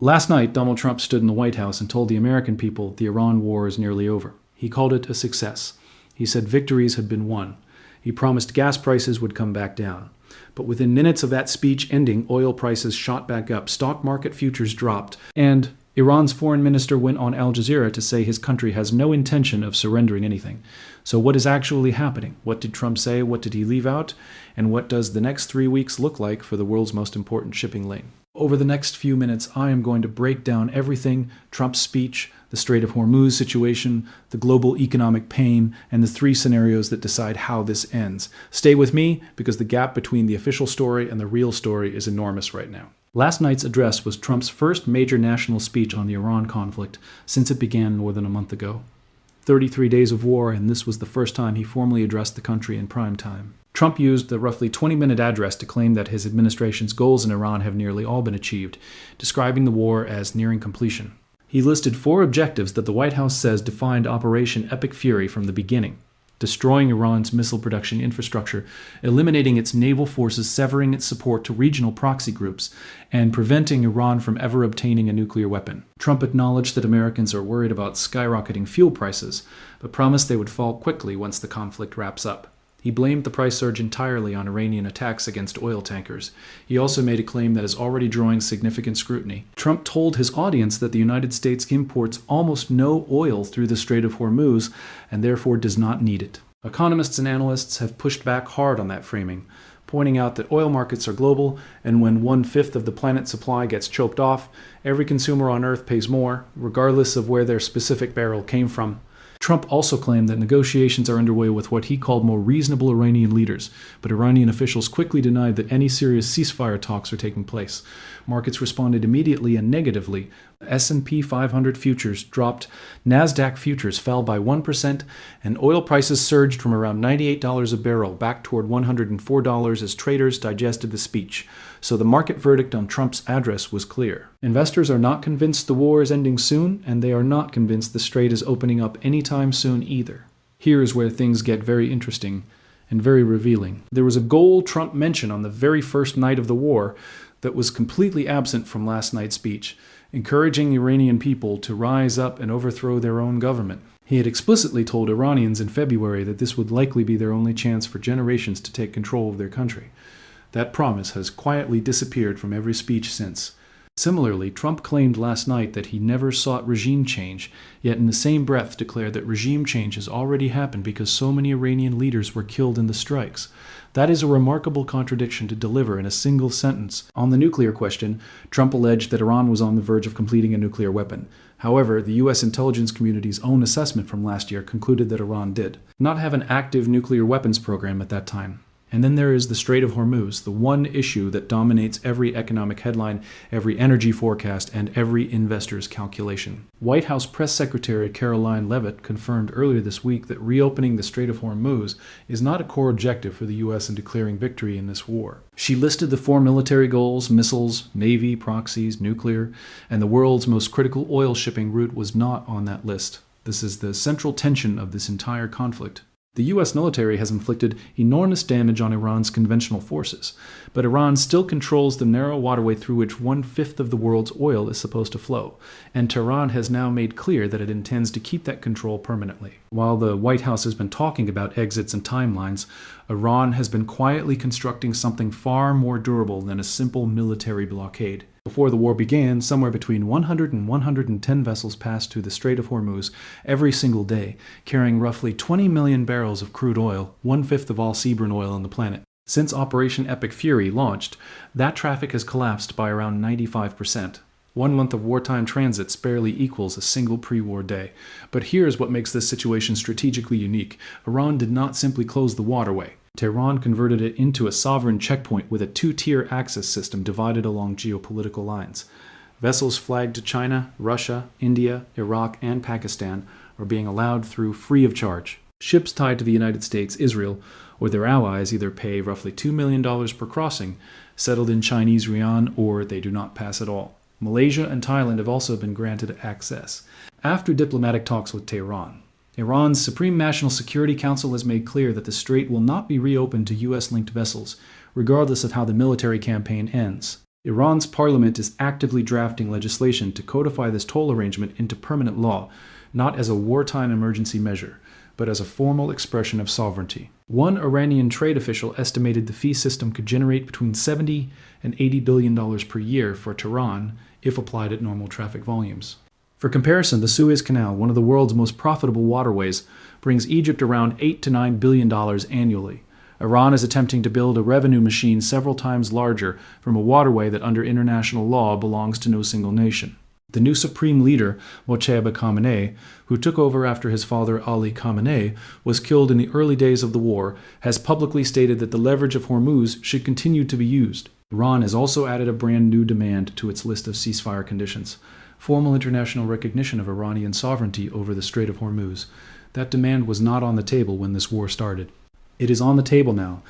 Last night, Donald Trump stood in the White House and told the American people the Iran war is nearly over. He called it a success. He said victories had been won. He promised gas prices would come back down. But within minutes of that speech ending, oil prices shot back up, stock market futures dropped, and Iran's foreign minister went on Al Jazeera to say his country has no intention of surrendering anything. So what is actually happening? What did Trump say? What did he leave out? And what does the next 3 weeks look like for the world's most important shipping lane? Over the next few minutes, I am going to break down everything: Trump's speech, the Strait of Hormuz situation, the global economic pain, and the 3 scenarios that decide how this ends. Stay with me, because the gap between the official story and the real story is enormous right now. Last night's address was Trump's first major national speech on the Iran conflict since it began more than a month ago. 33 days of war, and this was the first time he formally addressed the country in prime time. Trump used the roughly 20-minute address to claim that his administration's goals in Iran have nearly all been achieved, describing the war as nearing completion. He listed 4 objectives that the White House says defined Operation Epic Fury from the beginning: destroying Iran's missile production infrastructure, eliminating its naval forces, severing its support to regional proxy groups, and preventing Iran from ever obtaining a nuclear weapon. Trump acknowledged that Americans are worried about skyrocketing fuel prices, but promised they would fall quickly once the conflict wraps up. He blamed the price surge entirely on Iranian attacks against oil tankers. He also made a claim that is already drawing significant scrutiny. Trump told his audience that the United States imports almost no oil through the Strait of Hormuz and therefore does not need it. Economists and analysts have pushed back hard on that framing, pointing out that oil markets are global, and when 1/5 of the planet's supply gets choked off, every consumer on Earth pays more, regardless of where their specific barrel came from. Trump also claimed that negotiations are underway with what he called more reasonable Iranian leaders, but Iranian officials quickly denied that any serious ceasefire talks are taking place. Markets responded immediately and negatively. S&P 500 futures dropped, NASDAQ futures fell by 1%, and oil prices surged from around $98 a barrel back toward $104 as traders digested the speech. So the market verdict on Trump's address was clear. Investors are not convinced the war is ending soon, and they are not convinced the strait is opening up anytime soon either. Here is where things get very interesting and very revealing. There was a goal Trump mentioned on the very first night of the war that was completely absent from last night's speech: encouraging Iranian people to rise up and overthrow their own government. He had explicitly told Iranians in February that this would likely be their only chance for generations to take control of their country. That promise has quietly disappeared from every speech since. Similarly, Trump claimed last night that he never sought regime change, yet in the same breath declared that regime change has already happened because so many Iranian leaders were killed in the strikes. That is a remarkable contradiction to deliver in a single sentence. On the nuclear question, Trump alleged that Iran was on the verge of completing a nuclear weapon. However, the U.S. intelligence community's own assessment from last year concluded that Iran did not have an active nuclear weapons program at that time. And then there is the Strait of Hormuz, the one issue that dominates every economic headline, every energy forecast, and every investor's calculation. White House Press Secretary Caroline Leavitt confirmed earlier this week that reopening the Strait of Hormuz is not a core objective for the U.S. in declaring victory in this war. She listed the 4 military goals: missiles, navy, proxies, nuclear, and the world's most critical oil shipping route was not on that list. This is the central tension of this entire conflict. The U.S. military has inflicted enormous damage on Iran's conventional forces, but Iran still controls the narrow waterway through which 1/5 of the world's oil is supposed to flow, and Tehran has now made clear that it intends to keep that control permanently. While the White House has been talking about exits and timelines, Iran has been quietly constructing something far more durable than a simple military blockade. Before the war began, somewhere between 100 and 110 vessels passed through the Strait of Hormuz every single day, carrying roughly 20 million barrels of crude oil, 1/5 of all seaborne oil on the planet. Since Operation Epic Fury launched, that traffic has collapsed by around 95%. 1 month of wartime transits barely equals a single pre-war day. But here's what makes this situation strategically unique. Iran did not simply close the waterway. Tehran converted it into a sovereign checkpoint with a 2-tier access system divided along geopolitical lines. Vessels flagged to China, Russia, India, Iraq, and Pakistan are being allowed through free of charge. Ships tied to the United States, Israel, or their allies either pay roughly $2 million per crossing, settled in Chinese yuan, or they do not pass at all. Malaysia and Thailand have also been granted access. After diplomatic talks with Tehran, Iran's Supreme National Security Council has made clear that the strait will not be reopened to U.S.-linked vessels, regardless of how the military campaign ends. Iran's parliament is actively drafting legislation to codify this toll arrangement into permanent law, not as a wartime emergency measure, but as a formal expression of sovereignty. One Iranian trade official estimated the fee system could generate between $70 and $80 billion per year for Tehran if applied at normal traffic volumes. For comparison, the Suez Canal, one of the world's most profitable waterways, brings Egypt around $8 to $9 billion annually. Iran is attempting to build a revenue machine several times larger from a waterway that under international law belongs to no single nation. The new supreme leader, Mojtaba Khamenei, who took over after his father Ali Khamenei was killed in the early days of the war, has publicly stated that the leverage of Hormuz should continue to be used. Iran has also added a brand new demand to its list of ceasefire conditions: formal international recognition of Iranian sovereignty over the Strait of Hormuz. That demand was not on the table when this war started. It is on the table now.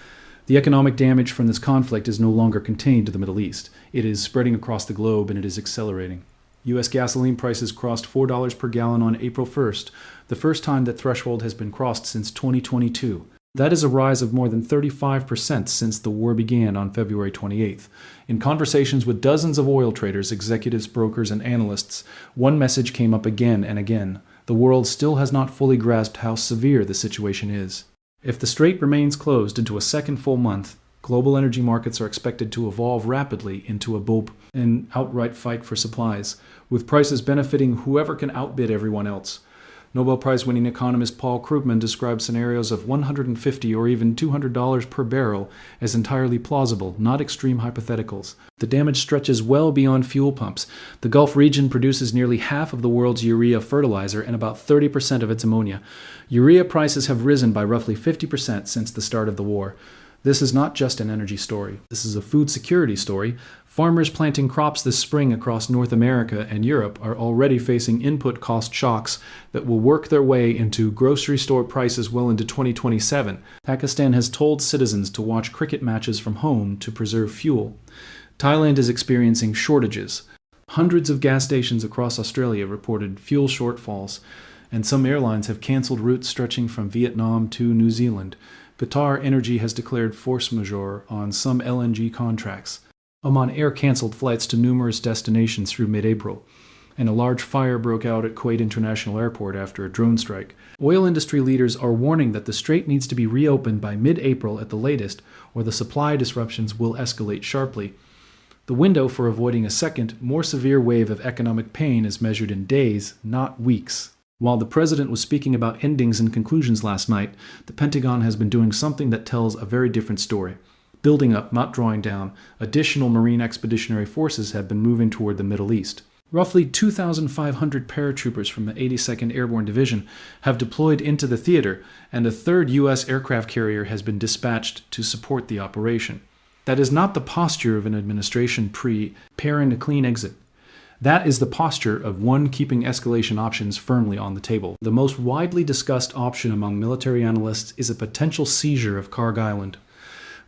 The economic damage from this conflict is no longer contained to the Middle East. It is spreading across the globe, and it is accelerating. U.S. gasoline prices crossed $4 per gallon on April 1st, the first time that threshold has been crossed since 2022. That is a rise of more than 35% since the war began on February 28th. In conversations with dozens of oil traders, executives, brokers, and analysts, one message came up again and again: the world still has not fully grasped how severe the situation is. If the strait remains closed into a second full month, global energy markets are expected to evolve rapidly into a boom, an outright fight for supplies, with prices benefiting whoever can outbid everyone else. Nobel Prize-winning economist Paul Krugman describes scenarios of $150 or even $200 per barrel as entirely plausible, not extreme hypotheticals. The damage stretches well beyond fuel pumps. The Gulf region produces nearly half of the world's urea fertilizer and about 30% of its ammonia. Urea prices have risen by roughly 50% since the start of the war. This is not just an energy story. This is a food security story. Farmers planting crops this spring across North America and Europe are already facing input cost shocks that will work their way into grocery store prices well into 2027. Pakistan has told citizens to watch cricket matches from home to preserve fuel. Thailand is experiencing shortages. Hundreds of gas stations across Australia reported fuel shortfalls, and some airlines have canceled routes stretching from Vietnam to New Zealand. Qatar Energy has declared force majeure on some LNG contracts. Oman Air canceled flights to numerous destinations through mid-April, and a large fire broke out at Kuwait International Airport after a drone strike. Oil industry leaders are warning that the strait needs to be reopened by mid-April at the latest, or the supply disruptions will escalate sharply. The window for avoiding a second, more severe wave of economic pain is measured in days, not weeks. While the president was speaking about endings and conclusions last night, the Pentagon has been doing something that tells a very different story. Building up, not drawing down, additional Marine Expeditionary Forces have been moving toward the Middle East. Roughly 2,500 paratroopers from the 82nd Airborne Division have deployed into the theater, and a third U.S. aircraft carrier has been dispatched to support the operation. That is not the posture of an administration preparing a clean exit. That is the posture of one keeping escalation options firmly on the table. The most widely discussed option among military analysts is a potential seizure of Kharg Island,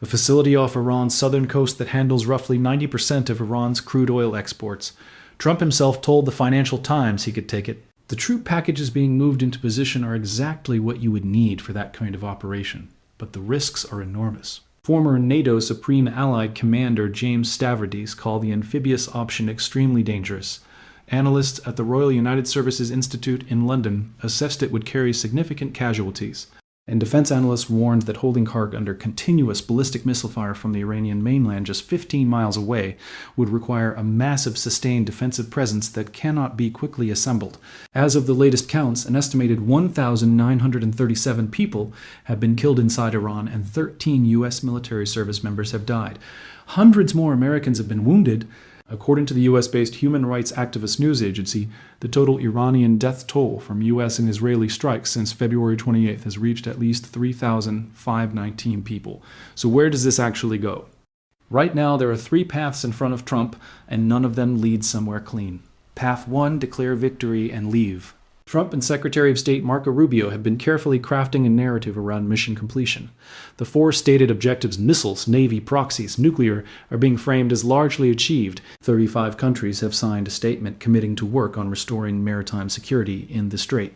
a facility off Iran's southern coast that handles roughly 90% of Iran's crude oil exports. Trump himself told the Financial Times he could take it. The troop packages being moved into position are exactly what you would need for that kind of operation, but the risks are enormous. Former NATO Supreme Allied Commander James Stavridis called the amphibious option extremely dangerous. Analysts at the Royal United Services Institute in London assessed it would carry significant casualties, and defense analysts warned that holding Kharg under continuous ballistic missile fire from the Iranian mainland just 15 miles away would require a massive sustained defensive presence that cannot be quickly assembled. As of the latest counts, an estimated 1,937 people have been killed inside Iran, and 13 U.S. military service members have died. Hundreds more Americans have been wounded. According to the U.S.-based human rights activist news agency, the total Iranian death toll from U.S. and Israeli strikes since February 28th has reached at least 3,519 people. So where does this actually go? Right now, there are 3 paths in front of Trump, and none of them lead somewhere clean. Path 1, declare victory and leave. Trump and Secretary of State Marco Rubio have been carefully crafting a narrative around mission completion. The 4 stated objectives, missiles, Navy, proxies, nuclear, are being framed as largely achieved. 35 countries have signed a statement committing to work on restoring maritime security in the Strait.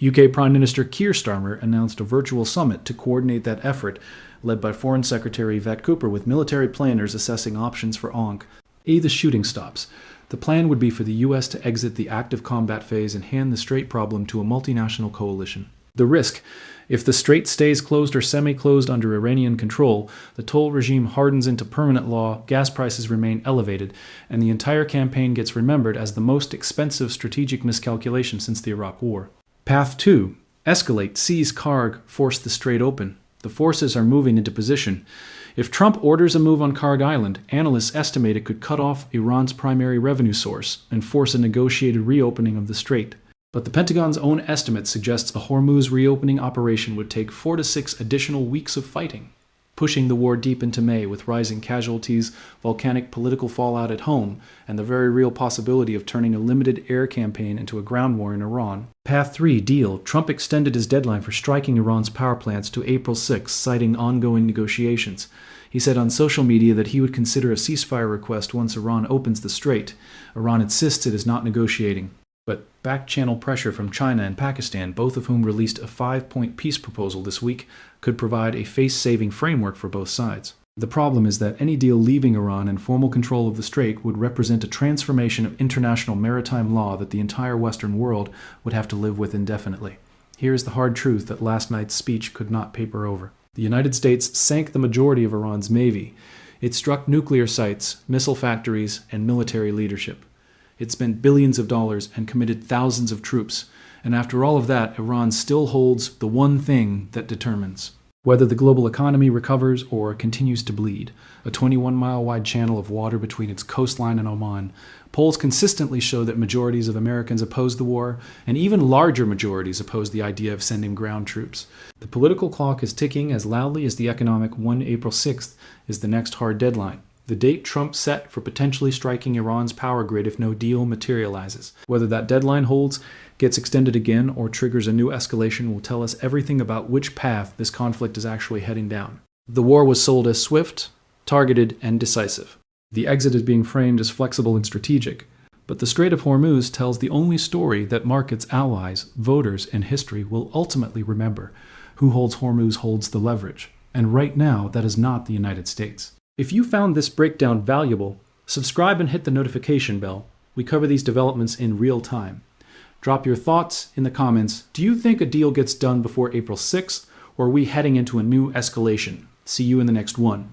UK Prime Minister Keir Starmer announced a virtual summit to coordinate that effort, led by Foreign Secretary Vat Cooper, with military planners assessing options for Ankh. The shooting stops. The plan would be for the U.S. to exit the active combat phase and hand the Strait problem to a multinational coalition. The risk: if the Strait stays closed or semi-closed under Iranian control, the toll regime hardens into permanent law, gas prices remain elevated, and the entire campaign gets remembered as the most expensive strategic miscalculation since the Iraq War. Path 2. Escalate, seize Kharg, force the Strait open. The forces are moving into position. If Trump orders a move on Kharg Island, analysts estimate it could cut off Iran's primary revenue source and force a negotiated reopening of the Strait. But the Pentagon's own estimate suggests a Hormuz reopening operation would take 4 to 6 additional weeks of fighting, pushing the war deep into May with rising casualties, volcanic political fallout at home, and the very real possibility of turning a limited air campaign into a ground war in Iran. Path 3. Deal. Trump extended his deadline for striking Iran's power plants to April 6, citing ongoing negotiations. He said on social media that he would consider a ceasefire request once Iran opens the Strait. Iran insists it is not negotiating. But back-channel pressure from China and Pakistan, both of whom released a 5-point peace proposal this week, could provide a face-saving framework for both sides. The problem is that any deal leaving Iran and formal control of the Strait would represent a transformation of international maritime law that the entire Western world would have to live with indefinitely. Here's the hard truth that last night's speech could not paper over. The United States sank the majority of Iran's navy. It struck nuclear sites, missile factories, and military leadership. It spent billions of dollars and committed thousands of troops. And after all of that, Iran still holds the one thing that determines whether the global economy recovers or continues to bleed, a 21-mile-wide channel of water between its coastline and Oman. Polls consistently show that majorities of Americans oppose the war, and even larger majorities oppose the idea of sending ground troops. The political clock is ticking as loudly as the economic one. April 6th is the next hard deadline, the date Trump set for potentially striking Iran's power grid if no deal materializes. Whether that deadline holds, gets extended again, or triggers a new escalation will tell us everything about which path this conflict is actually heading down. The war was sold as swift, targeted, and decisive. The exit is being framed as flexible and strategic. But the Strait of Hormuz tells the only story that markets, allies, voters, and history will ultimately remember. Who holds Hormuz holds the leverage. And right now, that is not the United States. If you found this breakdown valuable, subscribe and hit the notification bell. We cover these developments in real time. Drop your thoughts in the comments. Do you think a deal gets done before April 6th, or are we heading into a new escalation? See you in the next one.